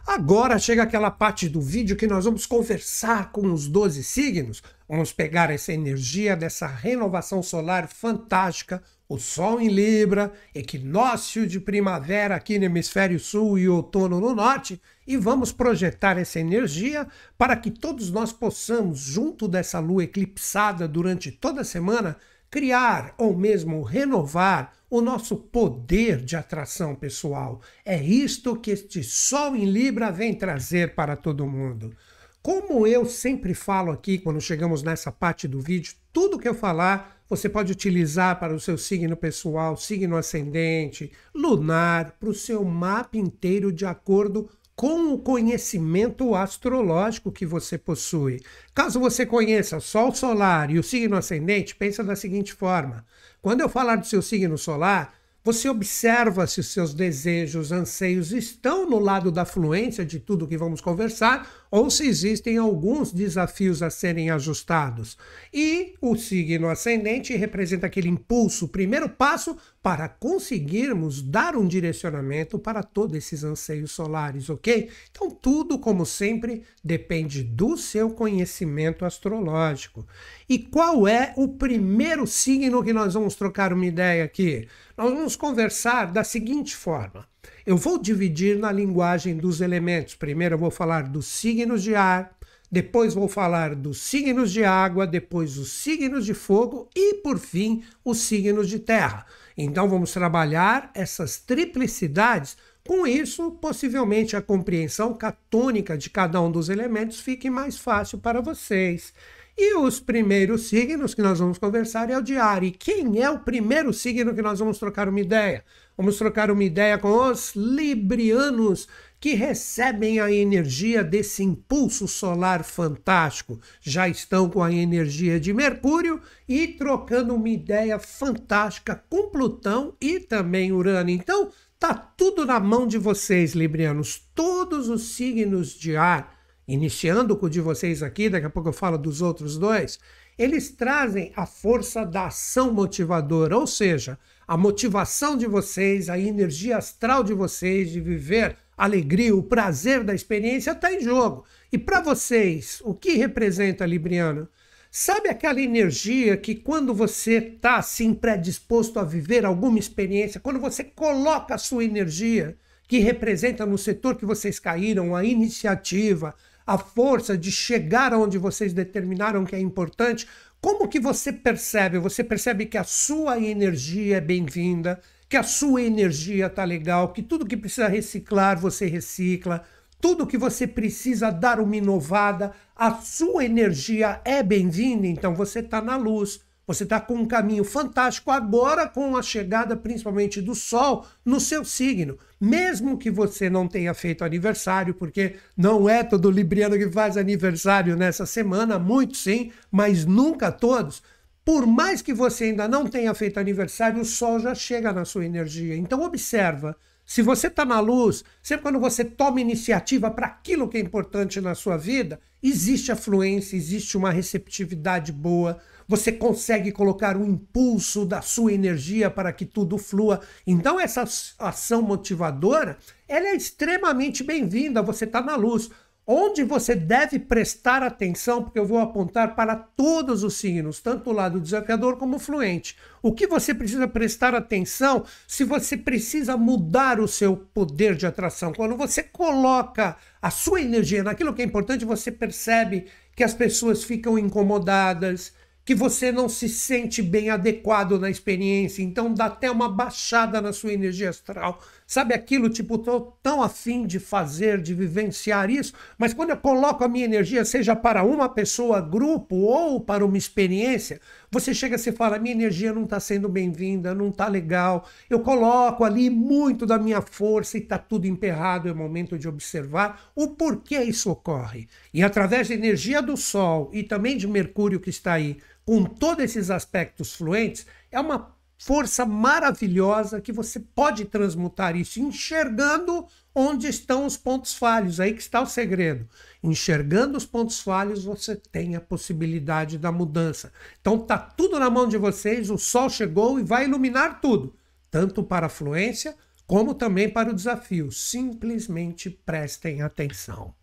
Agora chega aquela parte do vídeo que nós vamos conversar com os 12 signos. Vamos pegar essa energia dessa renovação solar fantástica, o Sol em Libra, equinócio de primavera aqui no hemisfério sul e outono no norte, e vamos projetar essa energia para que todos nós possamos, junto dessa lua eclipsada durante toda a semana, criar ou mesmo renovar o nosso poder de atração pessoal. É isto que este Sol em Libra vem trazer para todo mundo. Como eu sempre falo aqui, quando chegamos nessa parte do vídeo, tudo que eu falar, você pode utilizar para o seu signo pessoal, signo ascendente, lunar, para o seu mapa inteiro de acordo com o conhecimento astrológico que você possui. Caso você conheça Sol solar e o signo ascendente, pensa da seguinte forma. Quando eu falar do seu signo solar, você observa se os seus desejos, anseios estão no lado da fluência de tudo que vamos conversar ou se existem alguns desafios a serem ajustados. E o signo ascendente representa aquele impulso, o primeiro passo para conseguirmos dar um direcionamento para todos esses anseios solares, ok? Então tudo, como sempre, depende do seu conhecimento astrológico. E qual é o primeiro signo que nós vamos trocar uma ideia aqui? Nós vamos conversar da seguinte forma. Eu vou dividir na linguagem dos elementos. Primeiro eu vou falar dos signos de ar, depois vou falar dos signos de água, depois os signos de fogo e, por fim, os signos de terra. Então vamos trabalhar essas triplicidades. Com isso, possivelmente a compreensão catônica de cada um dos elementos fique mais fácil para vocês. E os primeiros signos que nós vamos conversar é o de ar. E quem é o primeiro signo que nós vamos trocar uma ideia? Vamos trocar uma ideia com os librianos, que recebem a energia desse impulso solar fantástico. Já estão com a energia de Mercúrio e trocando uma ideia fantástica com Plutão e também Urano. Então, tá tudo na mão de vocês, librianos. Todos os signos de ar, iniciando com o de vocês aqui, daqui a pouco eu falo dos outros dois, eles trazem a força da ação motivadora, ou seja, a motivação de vocês, a energia astral de vocês de viver a alegria, o prazer da experiência está em jogo. E para vocês, o que representa libriano? Sabe aquela energia que quando você está assim predisposto a viver alguma experiência, quando você coloca a sua energia, que representa no setor que vocês caíram, a iniciativa, a força de chegar aonde vocês determinaram que é importante, como que você percebe? Você percebe que a sua energia é bem-vinda, que a sua energia está legal, que tudo que precisa reciclar, você recicla, tudo que você precisa dar uma inovada, a sua energia é bem-vinda, então você está na luz. Você está com um caminho fantástico agora com a chegada principalmente do Sol no seu signo. Mesmo que você não tenha feito aniversário, porque não é todo libriano que faz aniversário nessa semana, muitos sim, mas nunca todos. Por mais que você ainda não tenha feito aniversário, o Sol já chega na sua energia. Então observa, se você está na luz, sempre quando você toma iniciativa para aquilo que é importante na sua vida, existe a fluência, existe uma receptividade boa, você consegue colocar o impulso da sua energia para que tudo flua. Então essa ação motivadora, ela é extremamente bem-vinda, você está na luz. Onde você deve prestar atenção, porque eu vou apontar para todos os signos, tanto o lado desafiador como o fluente. O que você precisa prestar atenção se você precisa mudar o seu poder de atração. Quando você coloca a sua energia naquilo que é importante, você percebe que as pessoas ficam incomodadas, que você não se sente bem adequado na experiência, então dá até uma baixada na sua energia astral. Sabe aquilo, tipo, estou tão afim de fazer, de vivenciar isso, mas quando eu coloco a minha energia, seja para uma pessoa, grupo ou para uma experiência, você chega e fala, minha energia não está sendo bem-vinda, não está legal, eu coloco ali muito da minha força e está tudo emperrado, é o momento de observar o porquê isso ocorre. E através da energia do Sol e também de Mercúrio que está aí, com todos esses aspectos fluentes, é uma força maravilhosa que você pode transmutar isso, enxergando onde estão os pontos falhos, aí que está o segredo. Enxergando os pontos falhos, você tem a possibilidade da mudança. Então tá tudo na mão de vocês, o Sol chegou e vai iluminar tudo, tanto para a fluência como também para o desafio. Simplesmente prestem atenção.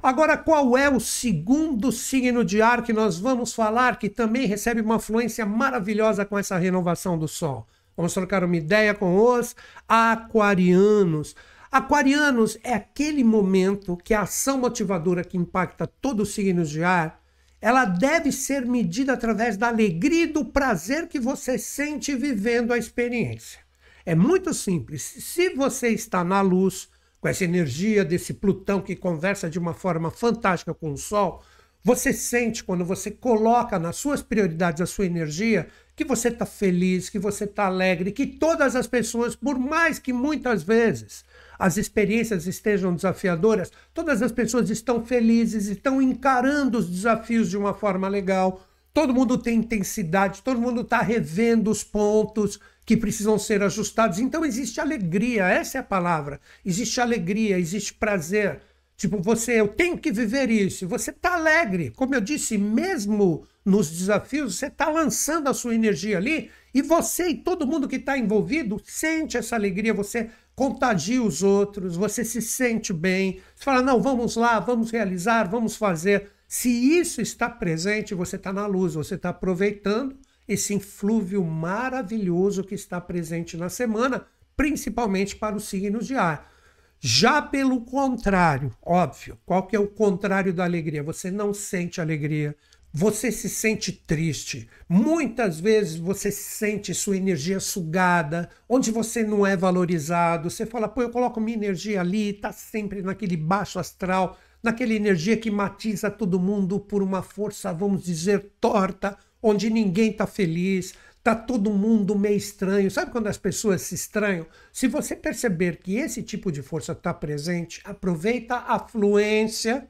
Agora, qual é o segundo signo de ar que nós vamos falar, que também recebe uma fluência maravilhosa com essa renovação do Sol? Vamos trocar uma ideia com os aquarianos. Aquarianos é aquele momento que a ação motivadora que impacta todos os signos de ar, ela deve ser medida através da alegria e do prazer que você sente vivendo a experiência. É muito simples. Se você está na luz, com essa energia desse Plutão que conversa de uma forma fantástica com o Sol, você sente, quando você coloca nas suas prioridades a sua energia, que você está feliz, que você está alegre, que todas as pessoas, por mais que muitas vezes as experiências estejam desafiadoras, todas as pessoas estão felizes, estão encarando os desafios de uma forma legal, todo mundo tem intensidade, todo mundo está revendo os pontos que precisam ser ajustados. Então existe alegria, essa é a palavra. Existe alegria, existe prazer. Tipo, eu tenho que viver isso. Você está alegre. Como eu disse, mesmo nos desafios, você está lançando a sua energia ali e você e todo mundo que está envolvido sente essa alegria, você contagia os outros, você se sente bem. Você fala, não, vamos lá, vamos realizar, vamos fazer. Se isso está presente, você está na luz, você está aproveitando esse inflúvio maravilhoso que está presente na semana, principalmente para os signos de ar. Já pelo contrário, óbvio, qual que é o contrário da alegria? Você não sente alegria, você se sente triste. Muitas vezes você sente sua energia sugada, onde você não é valorizado. Você fala, pô, eu coloco minha energia ali, está sempre naquele baixo astral, naquela energia que matiza todo mundo por uma força, vamos dizer, torta, onde ninguém está feliz, está todo mundo meio estranho. Sabe quando as pessoas se estranham? Se você perceber que esse tipo de força está presente, aproveita a fluência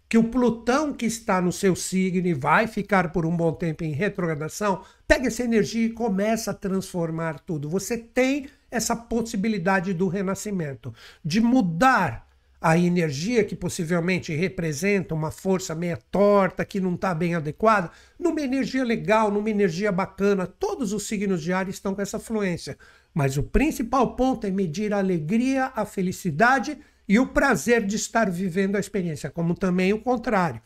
que o Plutão que está no seu signo e vai ficar por um bom tempo em retrogradação, pega essa energia e começa a transformar tudo. Você tem essa possibilidade do renascimento, de mudar a energia que possivelmente representa uma força meia torta, que não está bem adequada, numa energia legal, numa energia bacana. Todos os signos de ar estão com essa fluência. Mas o principal ponto é medir a alegria, a felicidade e o prazer de estar vivendo a experiência, como também o contrário.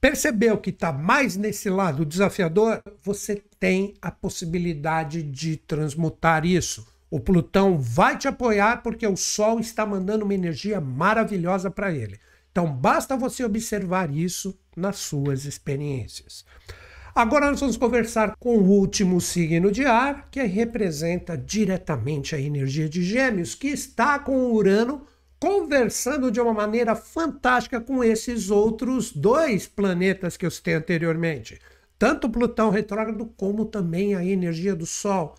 Percebeu que está mais nesse lado desafiador? Você tem a possibilidade de transmutar isso. O Plutão vai te apoiar porque o Sol está mandando uma energia maravilhosa para ele. Então basta você observar isso nas suas experiências. Agora nós vamos conversar com o último signo de ar, que representa diretamente a energia de Gêmeos, que está com o Urano conversando de uma maneira fantástica com esses outros dois planetas que eu citei anteriormente. Tanto Plutão retrógrado como também a energia do Sol.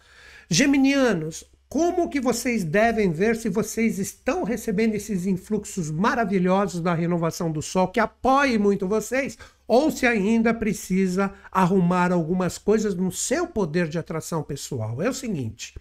Geminianos, como que vocês devem ver se vocês estão recebendo esses influxos maravilhosos da renovação do Sol, que apoie muito vocês, ou se ainda precisa arrumar algumas coisas no seu poder de atração pessoal? É o seguinte,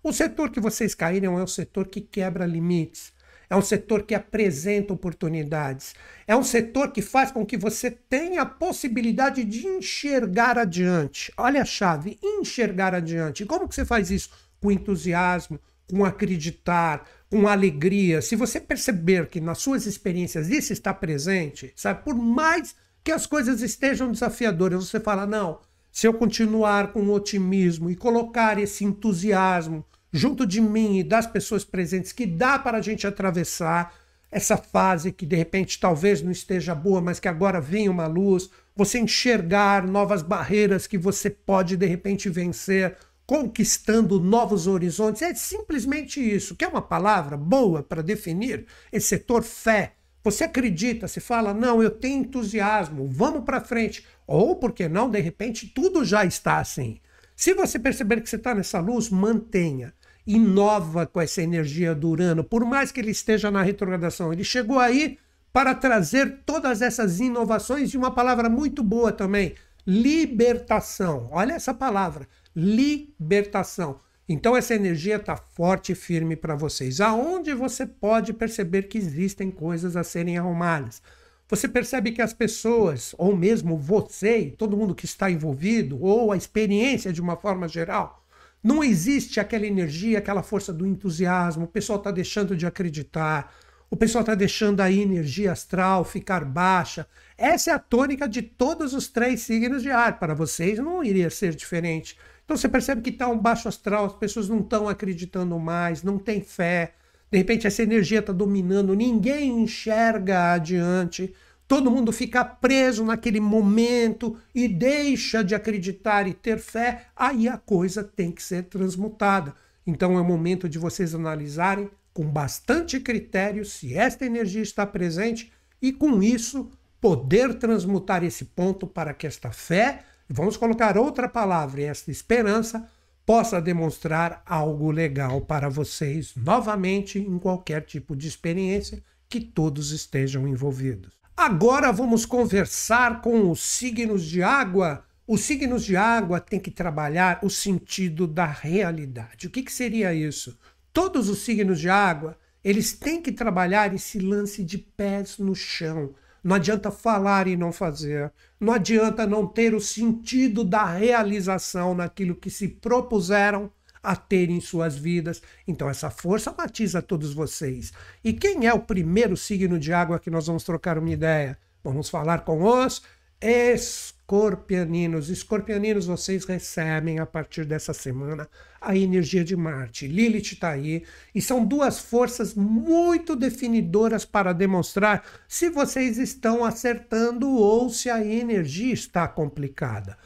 o setor que vocês caíram é um setor que quebra limites, é um setor que apresenta oportunidades, é um setor que faz com que você tenha a possibilidade de enxergar adiante. Olha a chave, enxergar adiante. Como que você faz isso? Com entusiasmo, com acreditar, com alegria. Se você perceber que nas suas experiências isso está presente, sabe, por mais que as coisas estejam desafiadoras, você fala, não, se eu continuar com otimismo e colocar esse entusiasmo junto de mim e das pessoas presentes, que dá para a gente atravessar essa fase que de repente talvez não esteja boa, mas que agora vem uma luz, você enxergar novas barreiras que você pode de repente vencer, conquistando novos horizontes. É simplesmente isso. Quer uma palavra boa para definir esse setor? Fé. Você acredita, você fala, não, eu tenho entusiasmo, vamos para frente. Ou, por que não, de repente, tudo já está assim. Se você perceber que você está nessa luz, mantenha. Inova com essa energia do Urano, por mais que ele esteja na retrogradação. Ele chegou aí para trazer todas essas inovações e uma palavra muito boa também, libertação. Olha essa palavra, libertação. Então essa energia está forte e firme para vocês. Aonde você pode perceber que existem coisas a serem arrumadas? Você percebe que as pessoas, ou mesmo você e todo mundo que está envolvido, ou a experiência de uma forma geral, Não existe aquela energia, aquela força do entusiasmo. O pessoal está deixando de acreditar. O pessoal está deixando a energia astral ficar baixa. Essa é a tônica de todos os 3 signos de ar. Para vocês não iria ser diferente. Então você percebe que está um baixo astral, as pessoas não estão acreditando mais, não tem fé. De repente essa energia está dominando, ninguém enxerga adiante. Todo mundo fica preso naquele momento e deixa de acreditar e ter fé. Aí a coisa tem que ser transmutada. Então é o momento de vocês analisarem com bastante critério se esta energia está presente e com isso poder transmutar esse ponto para que esta fé, vamos colocar outra palavra, esta esperança, possa demonstrar algo legal para vocês novamente em qualquer tipo de experiência que todos estejam envolvidos. Agora vamos conversar com os signos de água. Os signos de água têm que trabalhar o sentido da realidade. O que seria isso? Todos os signos de água, eles têm que trabalhar esse lance de pés no chão. Não adianta falar e não fazer. Não adianta não ter o sentido da realização naquilo que se propuseram a ter em suas vidas. Então essa força batiza todos vocês. E quem é o primeiro signo de água que nós vamos trocar uma ideia? Vamos falar com os escorpianinos. Escorpianinos, vocês recebem a partir dessa semana a energia de Marte. Lilith está aí e são 2 forças muito definidoras para demonstrar se vocês estão acertando ou se a energia está complicada.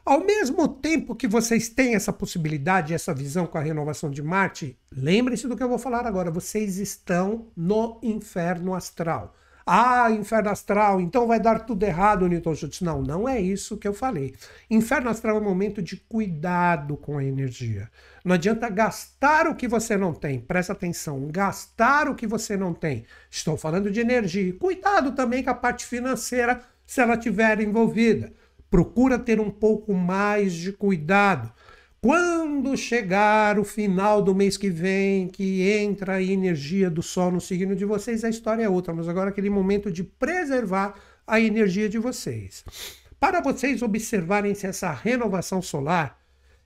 Ao mesmo tempo que vocês têm essa possibilidade, essa visão com a renovação de Marte, lembrem-se do que eu vou falar agora, vocês estão no inferno astral. Ah, inferno astral, então vai dar tudo errado, Newton Schultz. Não, não é isso que eu falei. Inferno astral é um momento de cuidado com a energia. Não adianta gastar o que você não tem. Presta atenção, gastar o que você não tem. Estou falando de energia. Cuidado também com a parte financeira, se ela estiver envolvida. Procura ter um pouco mais de cuidado. Quando chegar o final do mês que vem, que entra a energia do Sol no signo de vocês, a história é outra. Mas agora é aquele momento de preservar a energia de vocês. Para vocês observarem se essa renovação solar,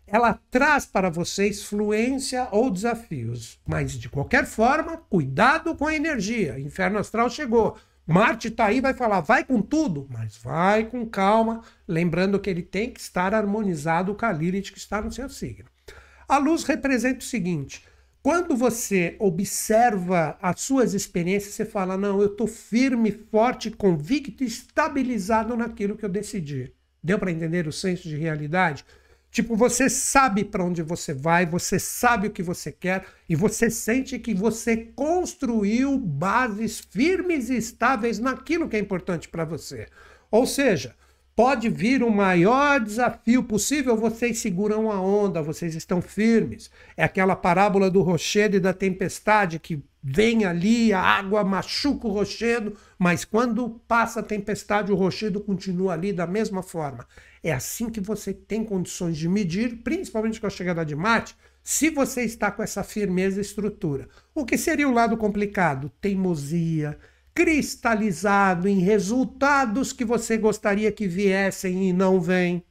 ela traz para vocês fluência ou desafios. Mas, de qualquer forma, cuidado com a energia. Inferno astral chegou. Marte está aí, vai falar, vai com tudo, mas vai com calma, lembrando que ele tem que estar harmonizado com a Lilith que está no seu signo. A luz representa o seguinte, quando você observa as suas experiências, você fala, não, eu estou firme, forte, convicto e estabilizado naquilo que eu decidi. Deu para entender o senso de realidade? Tipo, você sabe para onde você vai, você sabe o que você quer e você sente que você construiu bases firmes e estáveis naquilo que é importante para você. Ou seja, pode vir o maior desafio possível, vocês seguram a onda, vocês estão firmes. É aquela parábola do rochedo e da tempestade que vem ali, a água machuca o rochedo, mas quando passa a tempestade, o rochedo continua ali da mesma forma. É assim que você tem condições de medir, principalmente com a chegada de Marte, se você está com essa firmeza e estrutura. O que seria o lado complicado? Teimosia, cristalizado em resultados que você gostaria que viessem e não vêm.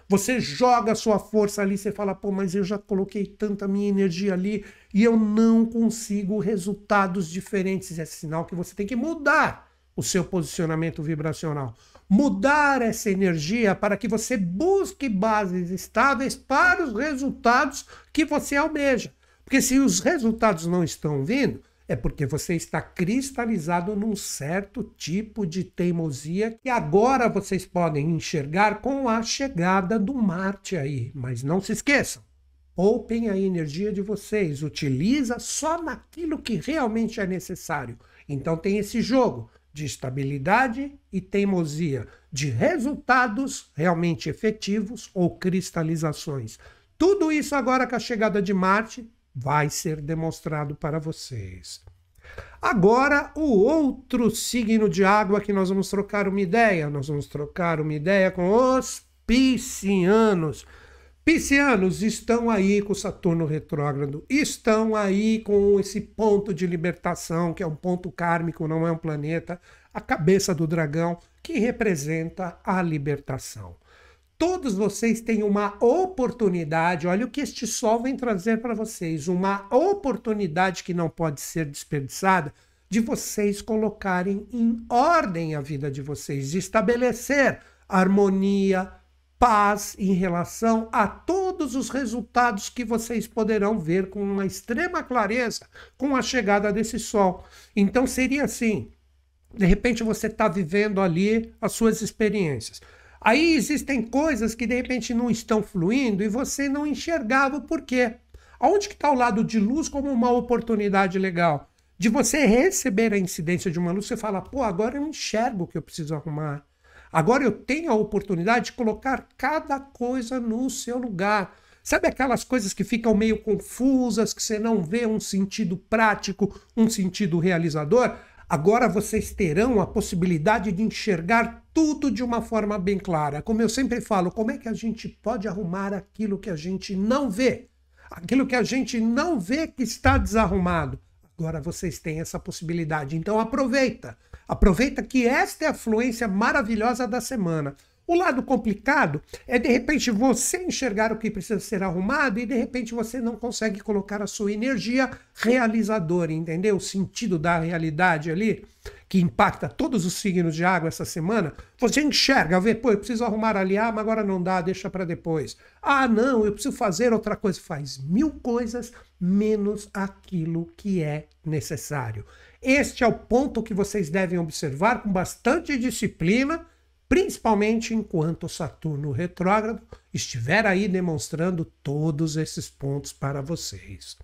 Você joga a sua força ali, você fala, pô, mas eu já coloquei tanta minha energia ali e eu não consigo resultados diferentes. É sinal que você tem que mudar o seu posicionamento vibracional. Mudar essa energia para que você busque bases estáveis para os resultados que você almeja. Porque se os resultados não estão vindo, é porque você está cristalizado num certo tipo de teimosia que agora vocês podem enxergar com a chegada do Marte aí. Mas não se esqueçam, poupem a energia de vocês, utiliza só naquilo que realmente é necessário. Então tem esse jogo de estabilidade e teimosia, de resultados realmente efetivos ou cristalizações. Tudo isso agora com a chegada de Marte vai ser demonstrado para vocês. Agora, o outro signo de água que nós vamos trocar uma ideia. Nós vamos trocar uma ideia com os piscianos. Piscianos estão aí com Saturno retrógrado, estão aí com esse ponto de libertação, que é um ponto kármico, não é um planeta, a cabeça do dragão, que representa a libertação. todos vocês têm uma oportunidade, olha o que este sol vem trazer para vocês, uma oportunidade que não pode ser desperdiçada, de vocês colocarem em ordem a vida de vocês, de estabelecer harmonia, paz em relação a todos os resultados que vocês poderão ver com uma extrema clareza com a chegada desse sol. Então seria assim, de repente você está vivendo ali as suas experiências. Aí existem coisas que de repente não estão fluindo e você não enxergava o porquê. Aonde que está o lado de luz como uma oportunidade legal? De você receber a incidência de uma luz, você fala, pô, agora eu enxergo o que eu preciso arrumar. Agora eu tenho a oportunidade de colocar cada coisa no seu lugar. Sabe aquelas coisas que ficam meio confusas, que você não vê um sentido prático, um sentido realizador? Agora vocês terão a possibilidade de enxergar tudo de uma forma bem clara. Como eu sempre falo, como é que a gente pode arrumar aquilo que a gente não vê? Aquilo que a gente não vê que está desarrumado. Agora vocês têm essa possibilidade. Então aproveita. Aproveita que esta é a fluência maravilhosa da semana. O lado complicado é, de repente, você enxergar o que precisa ser arrumado e, de repente, você não consegue colocar a sua energia realizadora, entendeu? O sentido da realidade ali, que impacta todos os signos de água essa semana. Você enxerga, vê, pô, eu preciso arrumar ali, mas agora não dá, deixa para depois. Ah, não, eu preciso fazer outra coisa. Faz 1000 coisas, menos aquilo que é necessário. Este é o ponto que vocês devem observar com bastante disciplina, principalmente enquanto o Saturno retrógrado estiver aí demonstrando todos esses pontos para vocês.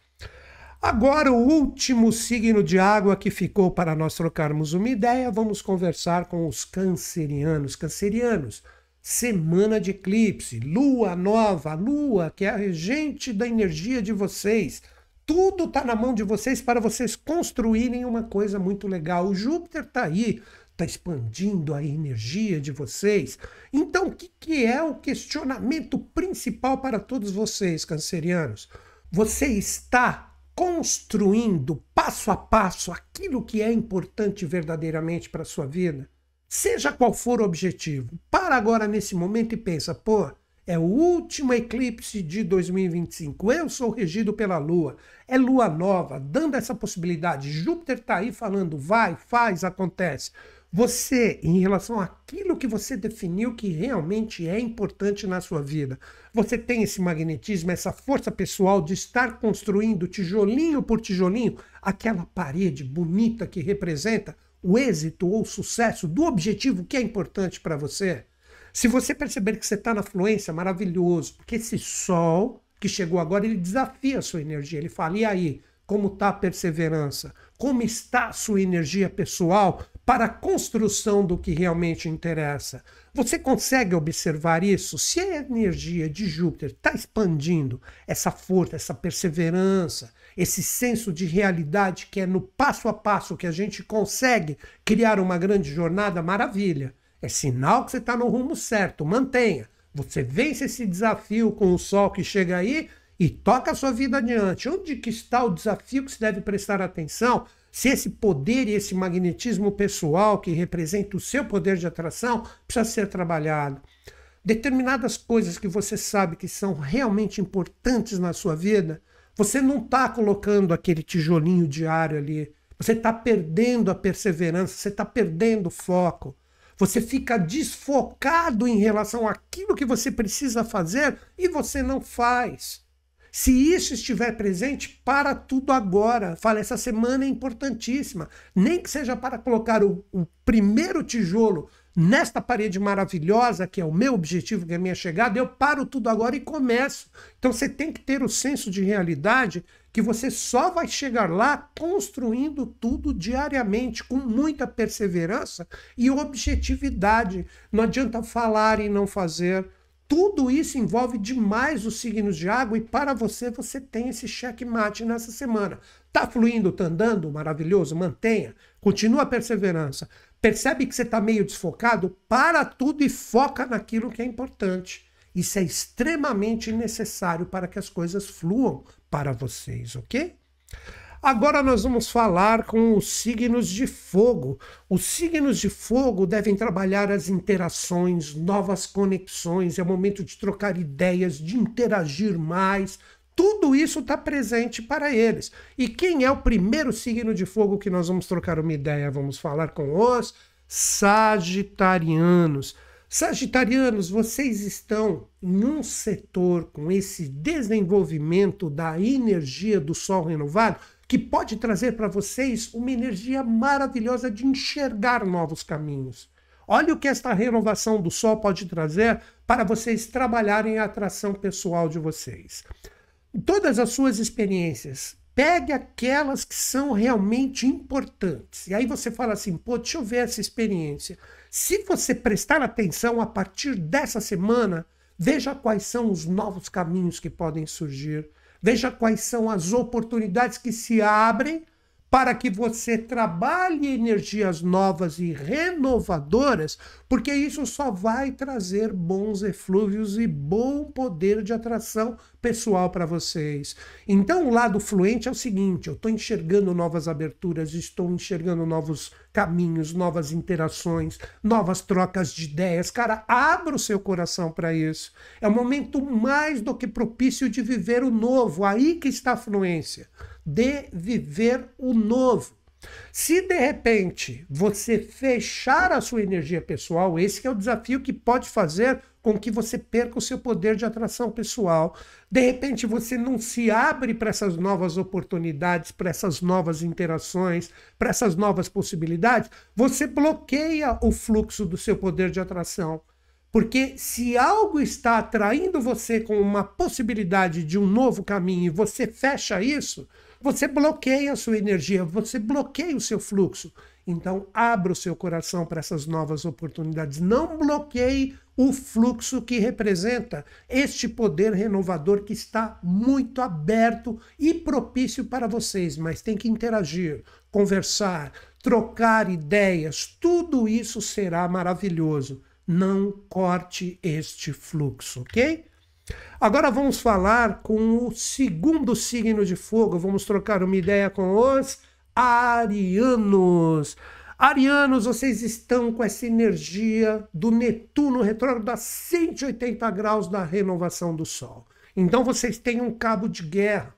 Agora, o último signo de água que ficou para nós trocarmos uma ideia, vamos conversar com os cancerianos. Cancerianos, semana de eclipse, lua nova, a lua que é a regente da energia de vocês. Tudo está na mão de vocês para vocês construírem uma coisa muito legal. O Júpiter está aí, está expandindo a energia de vocês. Então, o que é o questionamento principal para todos vocês, cancerianos? Você está construindo passo a passo aquilo que é importante verdadeiramente para a sua vida? Seja qual for o objetivo. Para agora nesse momento e pensa, pô, é o último eclipse de 2025. Eu sou regido pela Lua. É Lua nova, dando essa possibilidade. Júpiter está aí falando, vai, faz, acontece. Você, em relação àquilo que você definiu que realmente é importante na sua vida, você tem esse magnetismo, essa força pessoal de estar construindo tijolinho por tijolinho aquela parede bonita que representa o êxito ou o sucesso do objetivo que é importante para você? Se você perceber que você está na fluência, maravilhoso, porque esse sol que chegou agora, ele desafia a sua energia. Ele fala, e aí, como está a perseverança? Como está a sua energia pessoal para a construção do que realmente interessa? Você consegue observar isso? Se a energia de Júpiter está expandindo essa força, essa perseverança, esse senso de realidade que é no passo a passo que a gente consegue criar uma grande jornada, maravilha. É sinal que você está no rumo certo, mantenha. Você vence esse desafio com o sol que chega aí e toca a sua vida adiante. Onde que está o desafio que você deve prestar atenção? Se esse poder e esse magnetismo pessoal que representa o seu poder de atração precisa ser trabalhado. Determinadas coisas que você sabe que são realmente importantes na sua vida, você não está colocando aquele tijolinho diário ali. Você está perdendo a perseverança, você está perdendo o foco. Você fica desfocado em relação àquilo que você precisa fazer e você não faz. Se isso estiver presente, para tudo agora. Fala, essa semana é importantíssima. Nem que seja para colocar o primeiro tijolo nesta parede maravilhosa, que é o meu objetivo, que é a minha chegada, eu paro tudo agora e começo. Então você tem que ter o senso de realidade que você só vai chegar lá construindo tudo diariamente, com muita perseverança e objetividade. Não adianta falar e não fazer. Tudo isso envolve demais os signos de água e para você, você tem esse checkmate nessa semana. Tá fluindo, tá andando? Maravilhoso, mantenha. Continua a perseverança. Percebe que você está meio desfocado? Para tudo e foca naquilo que é importante. Isso é extremamente necessário para que as coisas fluam para vocês, ok? Agora nós vamos falar com os signos de fogo. Os signos de fogo devem trabalhar as interações, novas conexões, é o momento de trocar ideias, de interagir mais. Tudo isso está presente para eles. E quem é o primeiro signo de fogo que nós vamos trocar uma ideia? Vamos falar com os sagitarianos. Sagitarianos, vocês estão em um setor com esse desenvolvimento da energia do Sol renovado que pode trazer para vocês uma energia maravilhosa de enxergar novos caminhos. Olha o que esta renovação do Sol pode trazer para vocês trabalharem a atração pessoal de vocês. Todas as suas experiências, pegue aquelas que são realmente importantes. E aí você fala assim, pô, deixa eu ver essa experiência. Se você prestar atenção a partir dessa semana, veja quais são os novos caminhos que podem surgir. Veja quais são as oportunidades que se abrem para que você trabalhe energias novas e renovadoras, porque isso só vai trazer bons eflúvios e bom poder de atração pessoal para vocês. Então o lado fluente é o seguinte, eu estou enxergando novas aberturas, estou enxergando novos caminhos, novas interações, novas trocas de ideias. Cara, abra o seu coração para isso. É o momento mais do que propício de viver o novo, aí que está a fluência. De viver o novo. Se de repente você fechar a sua energia pessoal, esse é o desafio que pode fazer com que você perca o seu poder de atração pessoal. De repente você não se abre para essas novas oportunidades, para essas novas interações, para essas novas possibilidades, você bloqueia o fluxo do seu poder de atração. Porque se algo está atraindo você com uma possibilidade de um novo caminho e você fecha isso, você bloqueia a sua energia, você bloqueia o seu fluxo. Então, abra o seu coração para essas novas oportunidades. Não bloqueie o fluxo que representa este poder renovador que está muito aberto e propício para vocês, mas tem que interagir, conversar, trocar ideias, tudo isso será maravilhoso. Não corte este fluxo, ok? Agora vamos falar com o segundo signo de fogo. Vamos trocar uma ideia com os arianos. Arianos, vocês estão com essa energia do Netuno retrógrado a 180 graus da renovação do Sol. Então vocês têm um cabo de guerra.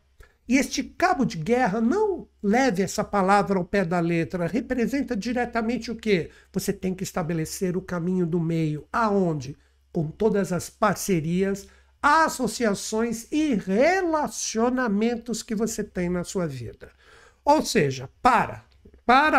E este cabo de guerra, não leve essa palavra ao pé da letra, representa diretamente o quê? Você tem que estabelecer o caminho do meio. Aonde? Com todas as parcerias, associações e relacionamentos que você tem na sua vida. Ou seja, para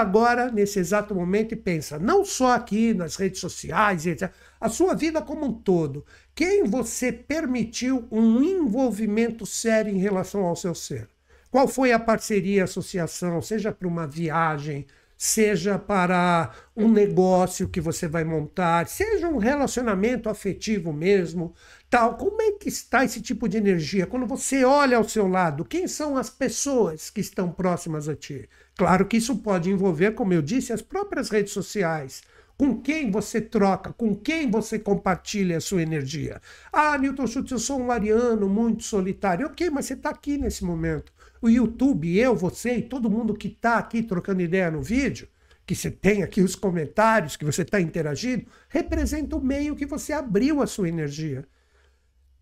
agora, nesse exato momento, e pensa, não só aqui nas redes sociais, etc., a sua vida como um todo. Quem você permitiu um envolvimento sério em relação ao seu ser? Qual foi a parceria, associação, seja para uma viagem, seja para um negócio que você vai montar, seja um relacionamento afetivo mesmo, tal. Como é que está esse tipo de energia? Quando você olha ao seu lado, quem são as pessoas que estão próximas a ti? Claro que isso pode envolver, como eu disse, as próprias redes sociais. Com quem você troca, com quem você compartilha a sua energia. Ah, Newton Schultz, eu sou um ariano muito solitário. Ok, mas você está aqui nesse momento. O YouTube, eu, você e todo mundo que está aqui trocando ideia no vídeo, que você tem aqui os comentários, que você está interagindo, representa o meio que você abriu a sua energia.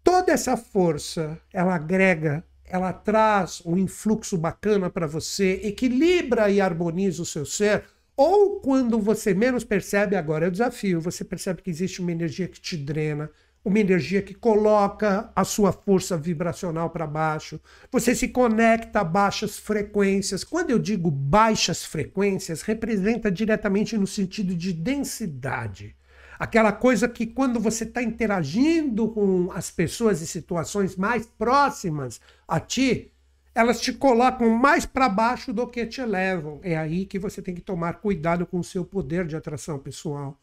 Toda essa força, ela agrega, ela traz um influxo bacana para você, equilibra e harmoniza o seu ser. Ou quando você menos percebe, agora é o desafio, você percebe que existe uma energia que te drena, uma energia que coloca a sua força vibracional para baixo, você se conecta a baixas frequências. Quando eu digo baixas frequências, representa diretamente no sentido de densidade. Aquela coisa que quando você está interagindo com as pessoas e situações mais próximas a ti, elas te colocam mais para baixo do que te elevam. É aí que você tem que tomar cuidado com o seu poder de atração pessoal.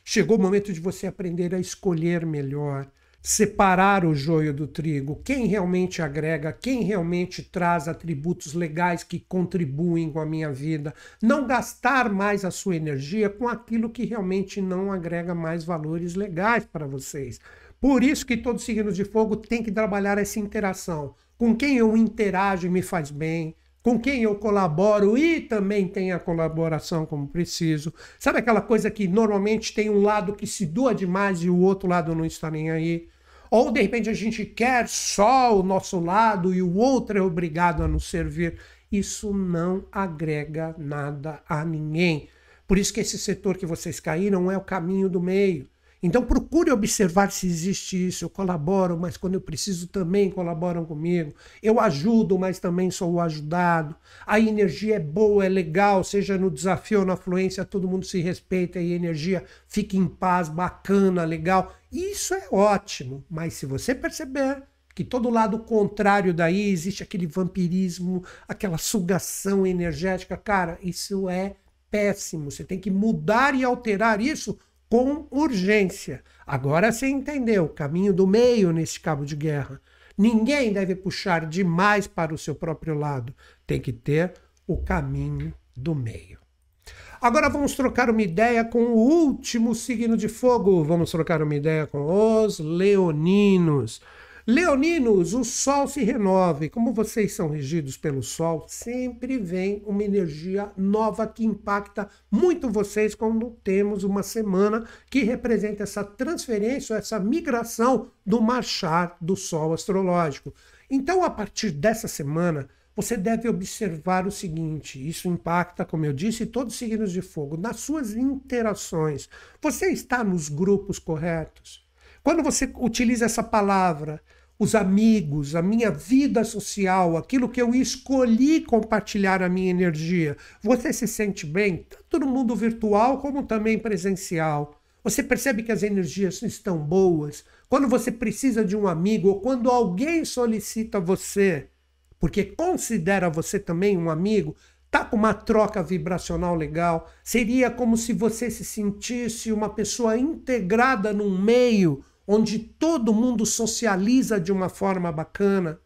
Chegou o momento de você aprender a escolher melhor, separar o joio do trigo, quem realmente agrega, quem realmente traz atributos legais que contribuem com a minha vida. Não gastar mais a sua energia com aquilo que realmente não agrega mais valores legais para vocês. Por isso que todos os signos de fogo têm que trabalhar essa interação. Com quem eu interajo e me faz bem, com quem eu colaboro e também tem a colaboração como preciso. Sabe aquela coisa que normalmente tem um lado que se doa demais e o outro lado não está nem aí? Ou de repente a gente quer só o nosso lado e o outro é obrigado a nos servir. Isso não agrega nada a ninguém. Por isso que esse setor que vocês caíram é o caminho do meio. Então procure observar se existe isso. Eu colaboro, mas quando eu preciso também colaboram comigo. Eu ajudo, mas também sou o ajudado. A energia é boa, é legal, seja no desafio ou na fluência, todo mundo se respeita e a energia fica em paz, bacana, legal. Isso é ótimo, mas se você perceber que todo lado contrário daí existe aquele vampirismo, aquela sugação energética, cara, isso é péssimo. Você tem que mudar e alterar isso com urgência. Agora você entendeu o caminho do meio nesse cabo de guerra. Ninguém deve puxar demais para o seu próprio lado. Tem que ter o caminho do meio. Agora vamos trocar uma ideia com o último signo de fogo. Vamos trocar uma ideia com os leoninos. Leoninos, o Sol se renova e como vocês são regidos pelo Sol, sempre vem uma energia nova que impacta muito vocês quando temos uma semana que representa essa transferência, essa migração do marchar do Sol astrológico. Então, a partir dessa semana, você deve observar o seguinte, isso impacta, como eu disse, todos os signos de fogo, nas suas interações. Você está nos grupos corretos? Quando você utiliza essa palavra, os amigos, a minha vida social, aquilo que eu escolhi compartilhar a minha energia, você se sente bem, tanto no mundo virtual como também presencial. Você percebe que as energias estão boas? Quando você precisa de um amigo ou quando alguém solicita você, porque considera você também um amigo, tá com uma troca vibracional legal, seria como se você se sentisse uma pessoa integrada num meio onde todo mundo socializa de uma forma bacana.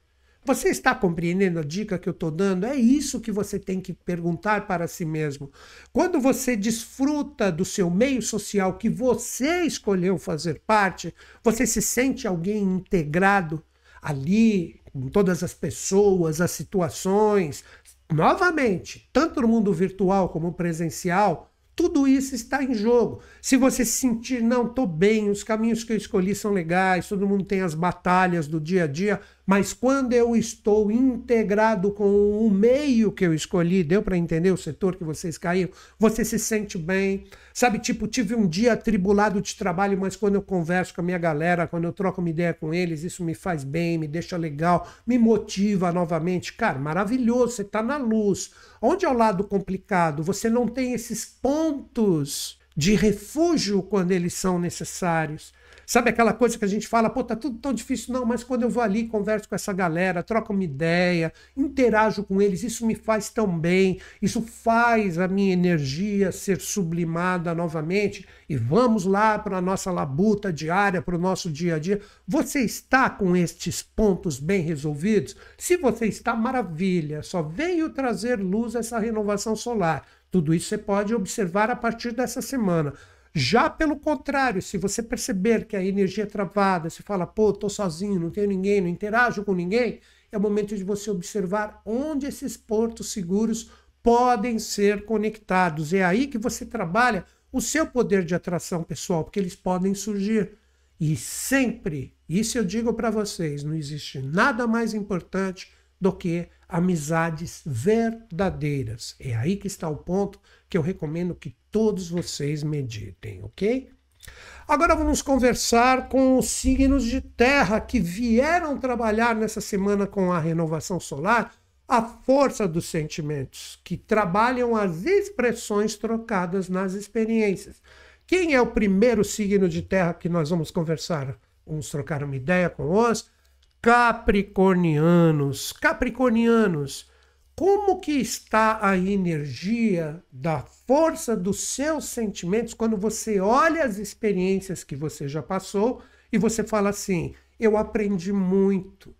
Você está compreendendo a dica que eu estou dando? É isso que você tem que perguntar para si mesmo. Quando você desfruta do seu meio social que você escolheu fazer parte, você se sente alguém integrado ali, com todas as pessoas, as situações. Novamente, tanto no mundo virtual como presencial, tudo isso está em jogo. Se você se sentir, não, estou bem, os caminhos que eu escolhi são legais, todo mundo tem as batalhas do dia a dia, mas quando eu estou integrado com o meio que eu escolhi, deu para entender o setor que vocês caíram? Você se sente bem, sabe, tipo, tive um dia atribulado de trabalho, mas quando eu converso com a minha galera, quando eu troco uma ideia com eles, isso me faz bem, me deixa legal, me motiva novamente. Cara, maravilhoso, você está na luz. Onde é o lado complicado? Você não tem esses pontos de refúgio quando eles são necessários. Sabe aquela coisa que a gente fala, pô, tá tudo tão difícil. Não, mas quando eu vou ali, converso com essa galera, troco uma ideia, interajo com eles, isso me faz tão bem, isso faz a minha energia ser sublimada novamente e vamos lá para a nossa labuta diária, para o nosso dia a dia. Você está com estes pontos bem resolvidos? Se você está, maravilha, só veio trazer luz essa renovação solar. Tudo isso você pode observar a partir dessa semana. Já pelo contrário, se você perceber que a energia é travada, se fala, pô, tô sozinho, não tenho ninguém, não interajo com ninguém, é o momento de você observar onde esses portos seguros podem ser conectados. É aí que você trabalha o seu poder de atração pessoal, porque eles podem surgir. E sempre, isso eu digo para vocês, não existe nada mais importante do que amizades verdadeiras. É aí que está o ponto que eu recomendo que todos vocês meditem, ok? Agora vamos conversar com os signos de terra que vieram trabalhar nessa semana com a renovação solar, a força dos sentimentos, que trabalham as expressões trocadas nas experiências. Quem é o primeiro signo de terra que nós vamos conversar? Vamos trocar uma ideia com os Capricornianos. Capricornianos, como que está a energia da força dos seus sentimentos quando você olha as experiências que você já passou e você fala assim, eu aprendi muito.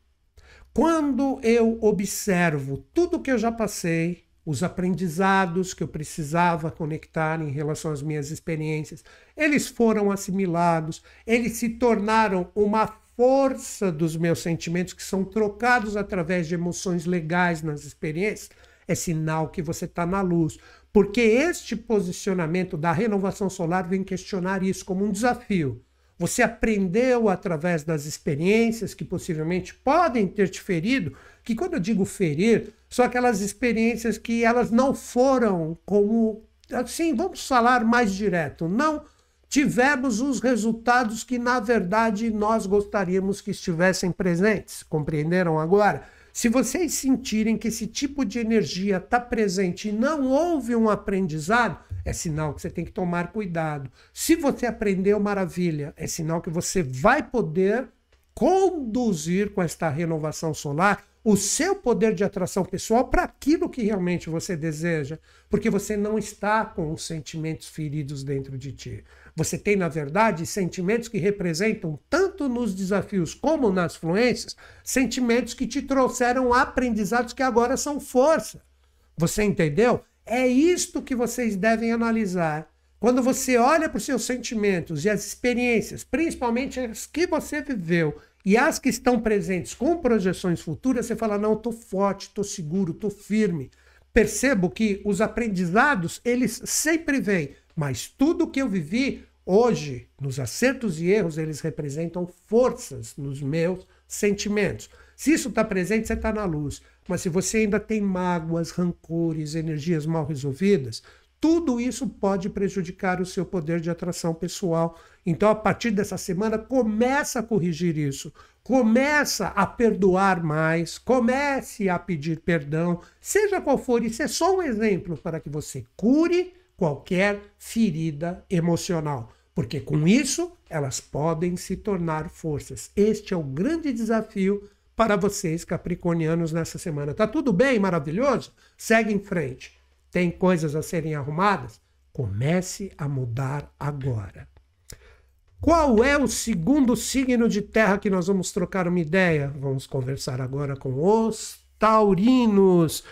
Quando eu observo tudo que eu já passei, os aprendizados que eu precisava conectar em relação às minhas experiências, eles foram assimilados, eles se tornaram uma força dos meus sentimentos que são trocados através de emoções legais nas experiências. é sinal que você está na luz. Porque este posicionamento da renovação solar vem questionar isso como um desafio. Você aprendeu através das experiências que possivelmente podem ter te ferido, que quando eu digo ferir, são aquelas experiências que elas não foram como, assim, vamos falar mais direto, não tivemos os resultados que na verdade nós gostaríamos que estivessem presentes. Compreenderam agora? Se vocês sentirem que esse tipo de energia está presente e não houve um aprendizado, é sinal que você tem que tomar cuidado. Se você aprendeu, maravilha, é sinal que você vai poder conduzir com esta renovação solar o seu poder de atração pessoal para aquilo que realmente você deseja, porque você não está com os sentimentos feridos dentro de ti. Você tem, na verdade, sentimentos que representam, tanto nos desafios como nas fluências, sentimentos que te trouxeram aprendizados que agora são força. Você entendeu? É isto que vocês devem analisar. Quando você olha para os seus sentimentos e as experiências, principalmente as que você viveu, e as que estão presentes com projeções futuras, você fala, não, eu estou forte, estou seguro, estou firme. Percebo que os aprendizados, eles sempre vêm, mas tudo que eu vivi hoje, nos acertos e erros, eles representam forças nos meus sentimentos. Se isso está presente, você está na luz. Mas se você ainda tem mágoas, rancores, energias mal resolvidas, tudo isso pode prejudicar o seu poder de atração pessoal. Então, a partir dessa semana, começa a corrigir isso. Começa a perdoar mais. Comece a pedir perdão. Seja qual for, isso é só um exemplo para que você cure qualquer ferida emocional. Porque com isso, elas podem se tornar forças. Este é o grande desafio para vocês, capricornianos, nessa semana. Tá tudo bem? Maravilhoso? Segue em frente. Tem coisas a serem arrumadas? Comece a mudar agora. Qual é o segundo signo de terra que nós vamos trocar uma ideia? Vamos conversar agora com os taurinos.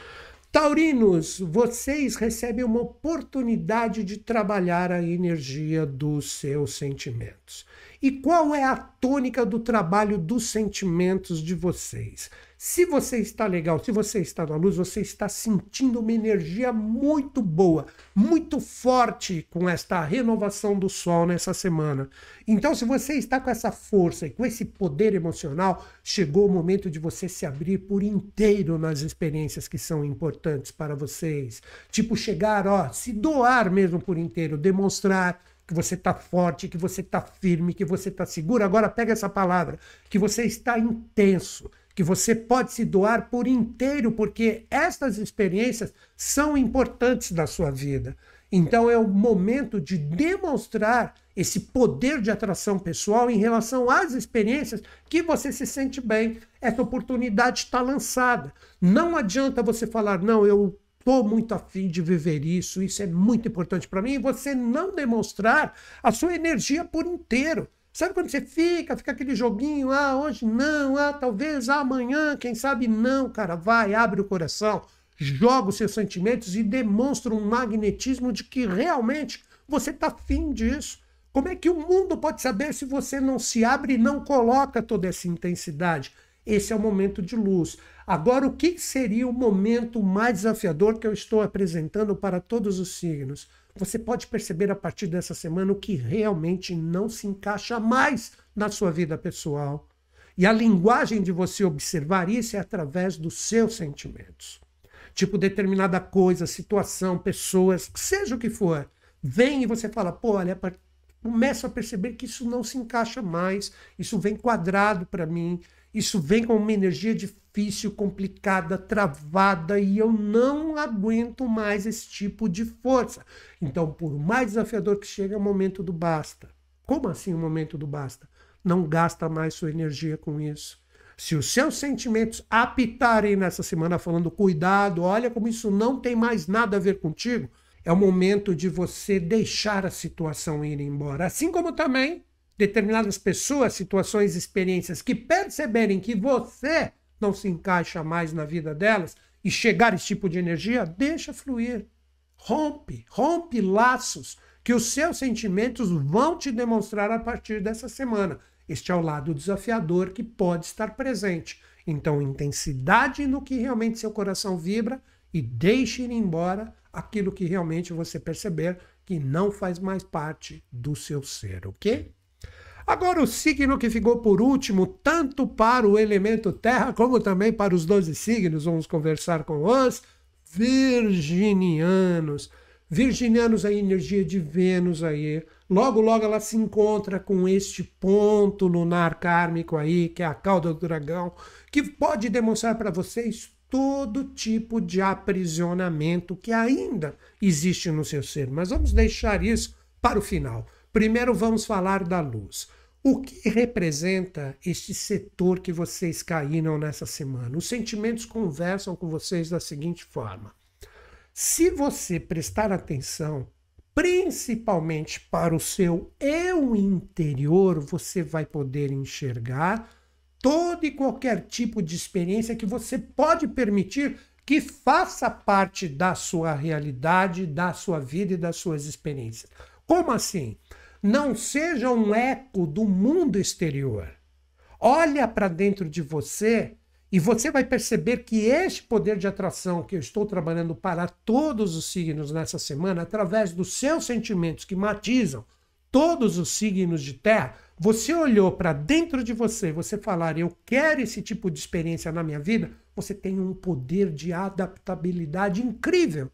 Taurinos, vocês recebem uma oportunidade de trabalhar a energia dos seus sentimentos. E qual é a tônica do trabalho dos sentimentos de vocês? Se você está legal, se você está na luz, você está sentindo uma energia muito boa, muito forte com esta renovação do sol nessa semana. Então, se você está com essa força e com esse poder emocional, chegou o momento de você se abrir por inteiro nas experiências que são importantes para vocês. Tipo, chegar, se doar mesmo por inteiro, demonstrar que você está forte, que você está firme, que você está seguro. Agora pega essa palavra, que você está intenso, que você pode se doar por inteiro, porque estas experiências são importantes na sua vida. Então é o momento de demonstrar esse poder de atração pessoal em relação às experiências que você se sente bem. Essa oportunidade está lançada. Não adianta você falar, não, eu estou muito afim de viver isso, isso é muito importante para mim, e você não demonstrar a sua energia por inteiro. Sabe quando você fica aquele joguinho, hoje não, talvez amanhã, quem sabe não, cara, vai, abre o coração, joga os seus sentimentos e demonstra um magnetismo de que realmente você está afim disso. Como é que o mundo pode saber se você não se abre e não coloca toda essa intensidade? Esse é o momento de luz. Agora, o que seria o momento mais desafiador que eu estou apresentando para todos os signos? Você pode perceber a partir dessa semana o que realmente não se encaixa mais na sua vida pessoal. E a linguagem de você observar isso é através dos seus sentimentos. Tipo, determinada coisa, situação, pessoas, seja o que for, vem e você fala, olha, começo a perceber que isso não se encaixa mais, isso vem quadrado para mim, isso vem com uma energia difícil, complicada, travada, e eu não aguento mais esse tipo de força. Então, por mais desafiador que chegue, é o momento do basta. Como assim o momento do basta? Não gasta mais sua energia com isso. Se os seus sentimentos apitarem nessa semana falando, cuidado, olha como isso não tem mais nada a ver contigo, é o momento de você deixar a situação ir embora. Assim como também determinadas pessoas, situações, experiências que perceberem que você não se encaixa mais na vida delas e chegar esse tipo de energia, deixa fluir. Rompe laços que os seus sentimentos vão te demonstrar a partir dessa semana. Este é o lado desafiador que pode estar presente. Então, intensidade no que realmente seu coração vibra e deixe ir embora aquilo que realmente você perceber que não faz mais parte do seu ser, ok? Agora o signo que ficou por último, tanto para o elemento terra, como também para os 12 signos, vamos conversar com os virginianos. Virginianos, a energia de Vênus aí, logo logo ela se encontra com este ponto lunar kármico aí, que é a cauda do dragão, que pode demonstrar para vocês todo tipo de aprisionamento que ainda existe no seu ser. Mas vamos deixar isso para o final. Primeiro vamos falar da luz. O que representa este setor que vocês caíram nessa semana? Os sentimentos conversam com vocês da seguinte forma. Se você prestar atenção, principalmente para o seu eu interior, você vai poder enxergar todo e qualquer tipo de experiência que você pode permitir que faça parte da sua realidade, da sua vida e das suas experiências. Como assim? Não seja um eco do mundo exterior. Olha para dentro de você e você vai perceber que este poder de atração que eu estou trabalhando para todos os signos nessa semana, através dos seus sentimentos que matizam todos os signos de terra, você olhou para dentro de você, você falar, eu quero esse tipo de experiência na minha vida, você tem um poder de adaptabilidade incrível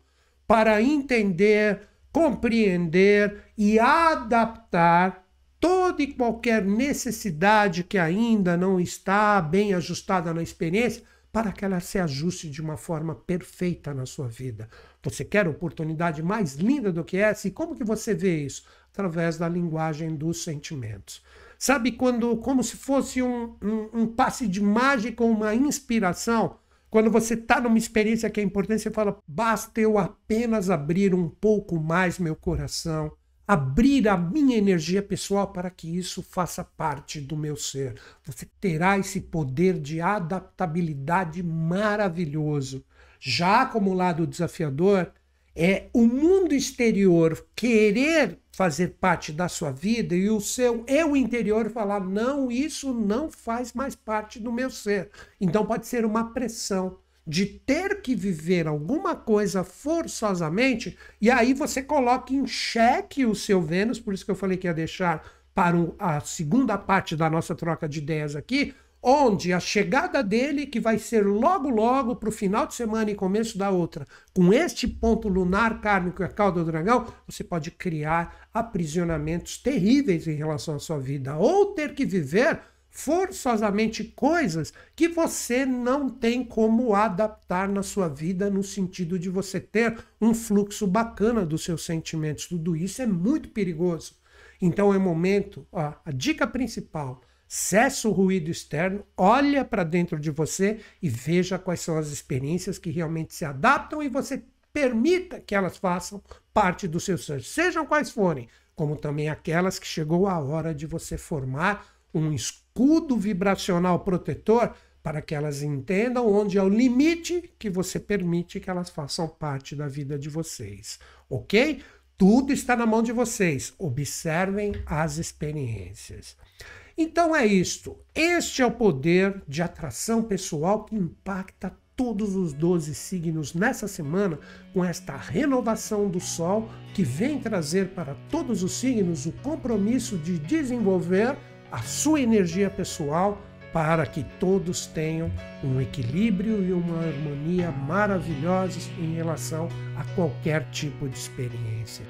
para entender, compreender e adaptar toda e qualquer necessidade que ainda não está bem ajustada na experiência para que ela se ajuste de uma forma perfeita na sua vida. Você quer oportunidade mais linda do que essa? E como que você vê isso? Através da linguagem dos sentimentos. Sabe quando, como se fosse um passe de mágica, uma inspiração? Quando você está numa experiência que é importante, você fala, basta eu apenas abrir um pouco mais meu coração, abrir a minha energia pessoal para que isso faça parte do meu ser. Você terá esse poder de adaptabilidade maravilhoso. Já como lado desafiador, é o mundo exterior querer fazer parte da sua vida e o seu eu interior falar, não, isso não faz mais parte do meu ser. Então pode ser uma pressão de ter que viver alguma coisa forçosamente e aí você coloca em xeque o seu Vênus, por isso que eu falei que ia deixar para a segunda parte da nossa troca de ideias aqui, onde a chegada dele, que vai ser logo logo para o final de semana e começo da outra, com este ponto lunar kármico e a cauda do dragão, você pode criar aprisionamentos terríveis em relação à sua vida, ou ter que viver forçosamente coisas que você não tem como adaptar na sua vida, no sentido de você ter um fluxo bacana dos seus sentimentos. Tudo isso é muito perigoso. Então é momento, a dica principal, cesse o ruído externo, olha para dentro de você e veja quais são as experiências que realmente se adaptam e você permita que elas façam parte do seu ser, sejam quais forem, como também aquelas que chegou a hora de você formar um escudo vibracional protetor para que elas entendam onde é o limite que você permite que elas façam parte da vida de vocês, ok? Tudo está na mão de vocês, observem as experiências. Então é isto. Este é o poder de atração pessoal que impacta todos os 12 signos nessa semana, com esta renovação do Sol que vem trazer para todos os signos o compromisso de desenvolver a sua energia pessoal para que todos tenham um equilíbrio e uma harmonia maravilhosos em relação a qualquer tipo de experiência.